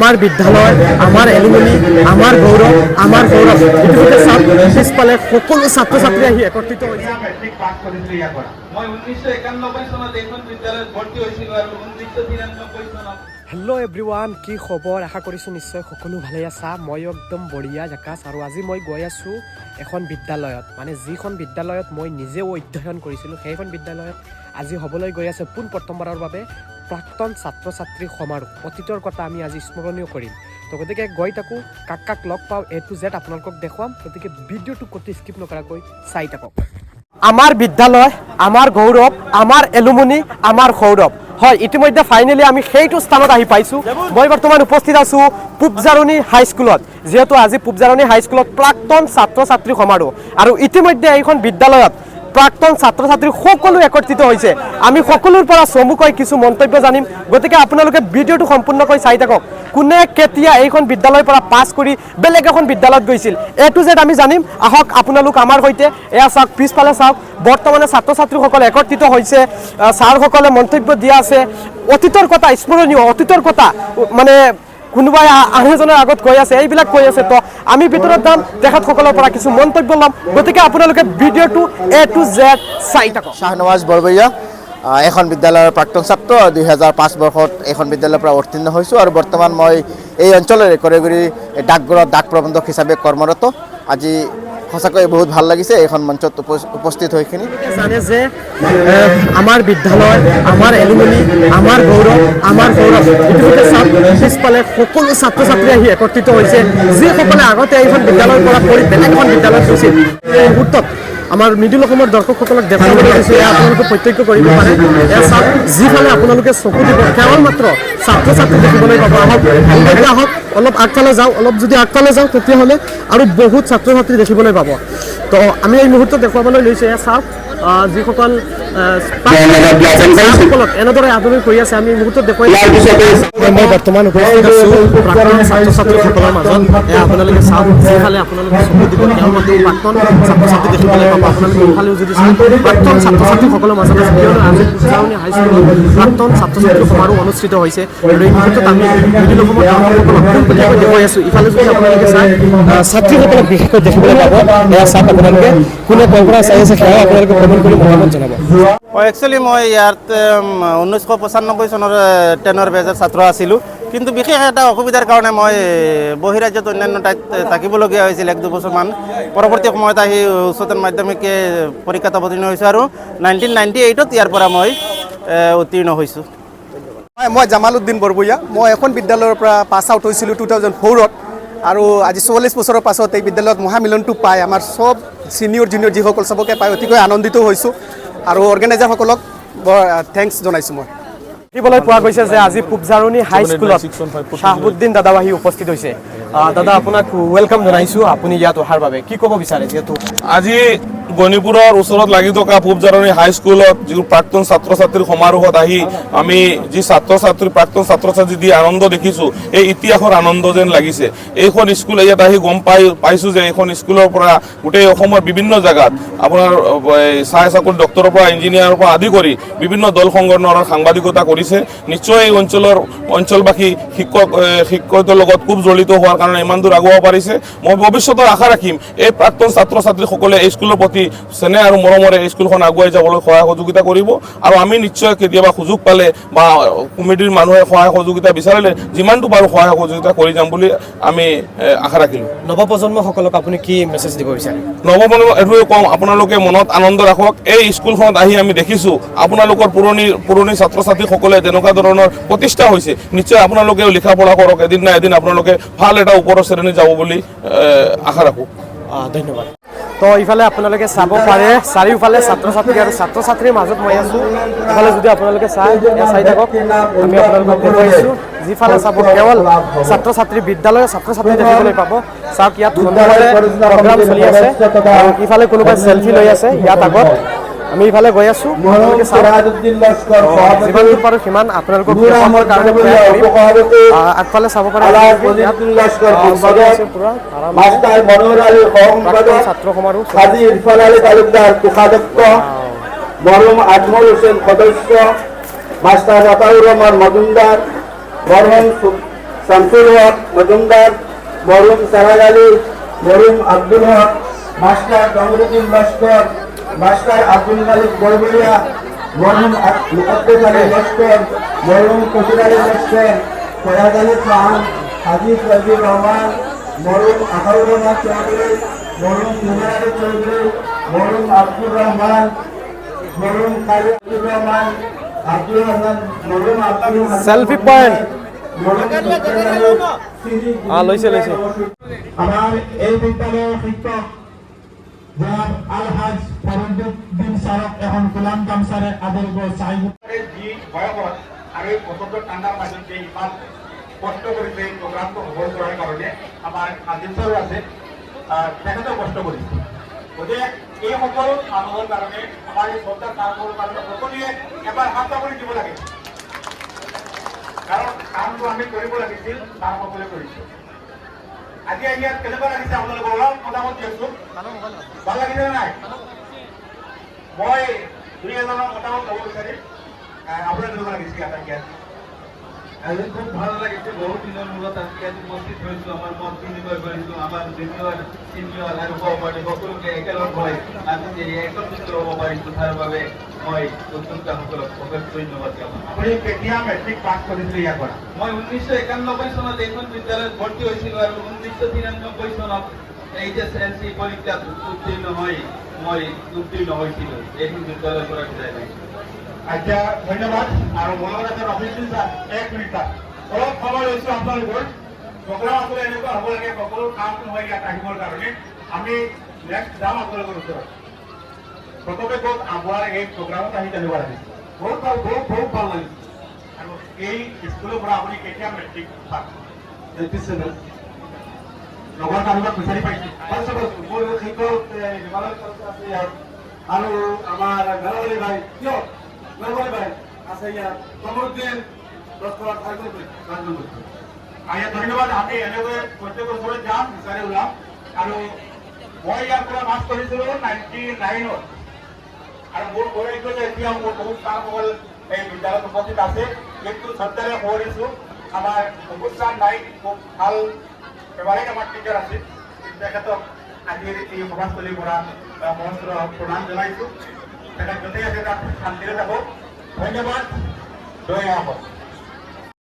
আমাৰ বিদ্যালয়, আমাৰ এলুমিনি, আমাৰ গৌৰৱ, আমাৰ গৌৰৱ। ইতিমধ্যে পিছফালে সকলো ছাত্ৰ ছাত্ৰী আহি একত্ৰিত হৈছে। মই 1991 চনত এইখন বিদ্যালয়ত ভৰ্তি হৈছিলোঁ আৰু 1993 চনত। হেল্ল' এভৰিৱান, কি খবৰ? আশা কৰিছোঁ নিশ্চয় সকলো ভালেই আছা। মই একদম বঢ়িয়া জাকাছ। আৰু আজি মই গৈ আছোঁ এখন বিদ্যালয়ত, মানে যিখন বিদ্যালয়ত মই নিজেও অধ্যয়ন কৰিছিলোঁ, সেইখন বিদ্যালয়ত আজি হ'বলৈ গৈ আছে পোন প্ৰথমবাৰৰ বাবে প্ৰাক্তন ছাত্ৰ ছাত্ৰীৰ সমাৰোহ। অতীতৰ কথা আমি আজি স্মৰণীয় কৰিম। তো গতিকে গৈ থাকোঁ, কাক কাক লগ পাওঁ A to Z আপোনালোকক দেখুৱাম। গতিকে ভিডিঅ'টো ক'তো স্কিপ নকৰাকৈ চাই থাকক। আমাৰ বিদ্যালয়, আমাৰ গৌৰৱ, আমাৰ এলুমিনি, আমাৰ সৌৰভ। হয়, ইতিমধ্যে ফাইনেলি আমি সেইটো স্থানত আহি পাইছোঁ। মই বৰ্তমান উপস্থিত আছোঁ পূবজাৰণী হাইস্কুলত, যিহেতু আজি পূবজাৰণী হাইস্কুলত প্ৰাক্তন ছাত্ৰ ছাত্ৰী সমাৰোহ। আৰু ইতিমধ্যে এইখন বিদ্যালয়ত প্ৰাক্তন ছাত্ৰ ছাত্ৰী সকলো একত্ৰিত হৈছে। আমি সকলোৰ পৰা চমুকৈ কিছু মন্তব্য জানিম। গতিকে আপোনালোকে ভিডিঅ'টো সম্পূৰ্ণকৈ চাই থাকক। কোনে কেতিয়া এইখন বিদ্যালয়ৰ পৰা পাছ কৰি বেলেগ এখন বিদ্যালয়ত গৈছিল, A to Z আমি জানিম। আহক আপোনালোক আমাৰ সৈতে। এয়া চাওক, পিছফালে চাওক, বৰ্তমানে ছাত্ৰ ছাত্ৰীসকল একত্ৰিত হৈছে। ছাৰসকলে মন্তব্য দিয়া আছে। অতীতৰ কথা স্মৰণীয়, অতীতৰ কথা মানে কোনোবাই আন এজনৰ আগত কৈ আছে, এইবিলাক কৈ আছে। তো আমি ভিতৰত যাম, তেখেতসকলৰ পৰা কিছু মন্তব্য ল'ম। গতিকে আপোনালোকে ভিডিঅ'টো A to Z চাই থাকক। শাহনৱাজ বৰবৰীয়া, এখন বিদ্যালয়ৰ প্ৰাক্তন ছাত্ৰ। 2005 বৰ্ষত এখন বিদ্যালয়ৰ পৰা উত্তীৰ্ণ হৈছোঁ আৰু বৰ্তমান মই এই অঞ্চলৰে কৰিগুৰি ডাকঘৰত ডাক প্ৰবন্ধক হিচাপে কৰ্মৰত। আজি সঁচাকৈ বহুত ভাল লাগিছে এইখন মঞ্চত উপস্থিত হৈখিনি। জানে যে আমাৰ বিদ্যালয়, আমাৰ এলুমিনি, আমাৰ গৌৰৱ, আমাৰ সৌৰভ। ইতিমধ্যে পিছফালে সকলো ছাত্ৰ ছাত্ৰী আহি একত্ৰিত হৈছে, যিসকলে আগতে এইখন বিদ্যালয়ৰ পৰা পঢ়ি বেলেগ এখন বিদ্যালয়ত গৈছিল। এই মুহূৰ্তত আমাৰ মিডিল অসমৰ দৰ্শকসকলক দেখাবলৈ দিছোঁ। এয়া আপোনালোকে প্ৰত্যক্ষ কৰিব পাৰে। এয়া চাওক, যিফালে আপোনালোকে চকু দিব কেৱল মাত্ৰ ছাত্ৰ ছাত্ৰী দেখিবলৈ পাব। আহক এতিয়া আহক, অলপ আগফালে যাওঁ। অলপ যদি আগফালে যাওঁ তেতিয়াহ'লে আৰু বহুত ছাত্ৰ ছাত্ৰী দেখিবলৈ পাব। তো আমি এই মুহূৰ্তত দেখুৱাবলৈ লৈছোঁ। এয়া চাওক, যিসকল ছাৰসকলক এনেদৰে আদৰি কৰি আছে, আমি এই মুহূৰ্তত দেখুৱাই মই বৰ্তমান উপস্থিত আছোঁ প্ৰাক্তন ছাত্ৰ ছাত্ৰীসকলৰ মাজত। এয়া আপোনালোকে চাওক, যিফালে আপোনালোকে চকু দিব কেৱল মাত্ৰ প্ৰাক্তন ছাত্ৰ ছাত্ৰী দেখিবলৈ পাব। আপোনালোকে ইফালেও যদি চায়, প্ৰাক্তন ছাত্ৰ ছাত্ৰীসকলৰ মাজত আছে, কিয়নো আজি পূবজাৰণী হাইস্কুলত প্ৰাক্তন ছাত্ৰ ছাত্ৰী সমাৰোহ অনুষ্ঠিত হৈছে। আৰু এই মুহূৰ্তত আমি মিডিল অসমৰ দৰ্শকসকলক পোনপটীয়াকৈ দেখুৱাই আছোঁ। ইফালে যদি আপোনালোকে চায়, ছাত্ৰীসকলক বিশেষকৈ দেখিবলৈ পাব। এয়া চাওক, আপোনালোকে কোনে ক'ৰ পৰা চাই আছে সেয়াও আপোনালোকে কমেণ্ট কৰি মতামত জনাব। একচুৱেলি মই ইয়াত 1995 চনৰ 10ৰ বেজৰ ছাত্ৰ আছিলোঁ, কিন্তু বিশেষ এটা অসুবিধাৰ কাৰণে মই বহিৰাজ্যত অন্যান্য ঠাইত থাকিবলগীয়া হৈছিল 1-2 বছৰমান। পৰৱৰ্তী সময়ত আহি উচ্চতৰ মাধ্যমিক পৰীক্ষাত অৱতীৰ্ণ হৈছোঁ আৰু 1998ত ইয়াৰ পৰা মই উত্তীৰ্ণ হৈছোঁ। মই জামালউদ্দিন বৰবৰীয়া। মই এখন বিদ্যালয়ৰ পৰা পাছ আউট হৈছিলোঁ 2004ত। আৰু আজি 44 বছৰৰ পাছত এই বিদ্যালয়ত মহামিলনটো পাই আমাৰ চব ছিনিয়ৰ জুনিয়ৰ যিসকল চবকে পাই অতিকৈ আনন্দিত হৈছোঁ আৰু অৰ্গেনাইজাৰসকলক বৰ থেংকছ জনাইছোঁ। মই দেখিবলৈ পোৱা গৈছে যে আজি পূবজাৰণী হাইস্কুলত শ্বাহাবুদ্দিন দাদাও আহি উপস্থিত হৈছে। দাদা, আপোনাক ৱেলকাম জনাইছোঁ আপুনি ইয়াত অহাৰ বাবে। কি ক'ব বিচাৰে? যিহেতু আজি গণিপুৰৰ ওচৰত লাগি থকা পূবজাৰণী হাইস্কুলত যি প্ৰাক্তন ছাত্ৰ ছাত্ৰীৰ সমাৰোহত আহি আমি যি প্ৰাক্তন ছাত্ৰ ছাত্ৰী দি আনন্দ দেখিছোঁ, এই ইতিহাসৰ আনন্দ যেন লাগিছে। এইখন স্কুল ইয়াত আহি গম পাইছোঁ যে এইখন স্কুলৰ পৰা গোটেই অসমৰ বিভিন্ন জেগাত আপোনাৰ চাহ চাকৰি ডক্টৰৰ পৰা ইঞ্জিনিয়াৰৰ পৰা আদি কৰি বিভিন্ন দল সংগঠনৰ সাংবাদিকতা কৰিছে। নিশ্চয় এই অঞ্চলবাসী শিক্ষকৰ লগত খুব জড়িত হোৱাৰ কাৰণে ইমান দূৰ আগুৱাব পাৰিছে। মই ভৱিষ্যতৰ আশা ৰাখিম এই প্ৰাক্তন ছাত্ৰ ছাত্ৰীসকলে এই স্কুলৰ প্ৰতি চেনেহ আৰু মৰমেৰে স্কুলখন আগুৱাই যাবলৈ সহায় সহযোগিতা কৰিব। আৰু আমি নিশ্চয় কেতিয়াবা সুযোগ পালে বা কমিটিৰ মানুহে সহায় সহযোগিতা বিচাৰিলে যিমানটো পাৰোঁ সহায় সহযোগিতা কৰি যাম বুলি আমি আশা ৰাখিলোঁ। নৱপ্ৰজন্মসকলক আপুনি কি মেছেজ দিব বিচাৰে? নৱপ্ৰজন্ম এইটোৱে কওঁ, আপোনালোকে মনত আনন্দ ৰাখক। এই স্কুলখনত আহি আমি দেখিছোঁ আপোনালোকৰ পুৰণি ছাত্ৰ ছাত্ৰীসকলে যেনেকুৱা ধৰণৰ প্ৰতিষ্ঠা হৈছে, নিশ্চয় আপোনালোকেও লিখা পঢ়া কৰক। এদিন না এদিন আপোনালোকে ভাল এটা ওপৰৰ শ্ৰেণী যাব বুলি আশা ৰাখোঁ। ধন্যবাদ। তো ইফালে আপোনালোকে চাব পাৰে, চাৰিওফালে ছাত্ৰ ছাত্ৰী আৰু ছাত্ৰ ছাত্ৰীৰ মাজত মই আছোঁ। ইফালে যদি আপোনালোকে চাই থাকক, আমি আপোনালোকক দেখুৱাইছোঁ। যিফালে চাব কেৱল ছাত্ৰ ছাত্ৰী, বিদ্যালয়ৰ ছাত্ৰ ছাত্ৰী দেখিবলৈ পাব। চাওক, ইয়াত সুন্দৰভাৱে প্ৰগ্ৰাম চলি আছে আৰু ইফালে কোনোবাই চেলফি লৈ আছে ইয়াত আগত। আমি ইফালে গৈ আছোঁ, আপোনালোকে যিমান দূৰ পাৰোঁ সিমান আপোনালোকক দেখুৱাবৰ কাৰণে আগফালে চাব পাৰে। ছাত্ৰ সমাৰোহ মরহুম আজমল হোসেন সদস্য, মাস্টার আতাউর রহমান মজুমদার, মরহুম শামসুল হক মজুমদার, মরহুম সারাজ আলী, মরহুম আব্দুল হক, মাস্টার কামরুদ্দিন লস্কর, মাস্টার আব্দুল মালিক বরবরিয়া, মরহুম মুকদ্দেস আলী লস্কর, মরহুম কবির আলী লস্কর, ফয়াজ আলী খান, হাজি ফজলুর রহমান, মরহুম আকাউর রহমান চৌধুরী, মরহুম সুমার আলী চৌধুরী, মরহুম আব্দুর রহমান, মরহুম কালী আব্দুর রহমান, আব্দুর রহমান, মরহুম আব্দুল হাসান, Selfie point. মরহুম লৈছে লৈছে আমার এই বিদ্যালয়ের শিক্ষক জনাব আলহাজ ফরুদ্দিন স্যারক এখন গোলাম কাম স্যারের আদর্শ চাইব যি ভয়কৰ আৰু এই প্ৰচণ্ড ঠাণ্ডাৰ মাজত যে ইমান কষ্ট কৰিছে এই প্ৰগ্ৰামটো সফল কৰাৰ কাৰণে আমাৰ আজিম ছাৰো আছে তেখেতেও কষ্ট কৰিছে গতিকে এই সকলো মানুহৰ কাৰণে আমাৰ এই শ্ৰদ্ধা কামবোৰ কাৰণে সকলোৱে এবাৰ হাত কৰি দিব লাগে কাৰণ কামটো আমি কৰিব লাগিছিল তাৰ সকলোৱে কৰিছোঁ আজি ইয়াত কেনেকুৱা লাগিছে আপোনালোকৰ অলপ মতামত দিয়কচোন ভাল লাগিছে নে নাই মই দুই এজনৰ মতামত ল'ব বিচাৰিম আপোনাৰ কেনেকুৱা লাগিছে ইয়াত আজি খুব ভাল লাগিছে বহুত দিনৰ মূৰত আমি ইয়াত উপস্থিত হৈছোঁ আমাৰ মত বিনিময় কৰিছোঁ আমাৰ জুনিয়ৰ চিনিয়ৰ আৰু সহপাঠী সকলোকে একেলগ হৈ আমি একত্ৰিত হ'ব পাৰিছোঁ তাৰ বাবে মই উদ্যোক্তাসকলক অশেষ ধন্যবাদ জ্ঞাপন আপুনি কেতিয়া মেট্ৰিক পাছ কৰিছিলে ইয়াৰ পৰা মই 1991 চনত এইখন বিদ্যালয়ত ভৰ্তি হৈছিলোঁ আৰু 1993 চনত HSLC পৰীক্ষাত উত্তীৰ্ণ হৈ মই উত্তীৰ্ণ হৈছিলোঁ এইখন বিদ্যালয়ৰ পৰা বিদায় পাইছোঁ আচ্ছা ধন্যবাদ আৰু মোৰ লগত আছে অফিচিয়েল ছাৰ এক মিনিট ছাৰ অলপ সময় লৈছোঁ আপোনালোকৰ প্ৰগ্ৰাম আসলে এনেকুৱা হ'ব লাগে সকলো কাম নহয় ইয়াত আহিবৰ কাৰণে আমি নেক্সট যাম আপোনালোকৰ ওচৰত প্ৰথমে কওক আমাৰ এই প্ৰগ্ৰামত আহি কেনেকুৱা লাগিছে বহুত ভাল লাগিছে আৰু এই স্কুলৰ পৰা আপুনি কেতিয়া মেট্ৰিক পাছ দিছিলে লগৰ কাৰোবাক বিচাৰি পাইছে মোৰ শিক্ষক হিমালয় আছে ইয়াত আৰু আমাৰ মেলাৱলী ভাই কিয় মেলাৱলী ভাই আছে ইয়াত কমৰুদ্দিন ধন্যবাদ আমি এনেকৈ প্ৰত্যেকৰ ওচৰত যাম বিচাৰি ওলাম আৰু মই ইয়াৰ পৰা পাছ কৰিছিলোঁ 99ত আৰু মোৰ পৰিচয় যে এতিয়া মোৰ বহুত কাম হ'ল এই বিদ্যালয়ত উপস্থিত আছে কিন্তু শ্ৰদ্ধাৰে সোঁৱৰিছোঁ আমাৰ অনুষ্ঠান নাই খুব ভাল ফেভাৰিট আমাৰ টিচাৰ আছিল তেখেতক আজিৰ এই সভাস্থলীৰ পৰা মহস্ৰ প্ৰণাম জনাইছোঁ তেখেত য'তেই আছে তাত শান্তিৰে থাকক ধন্যবাদ জয় আহক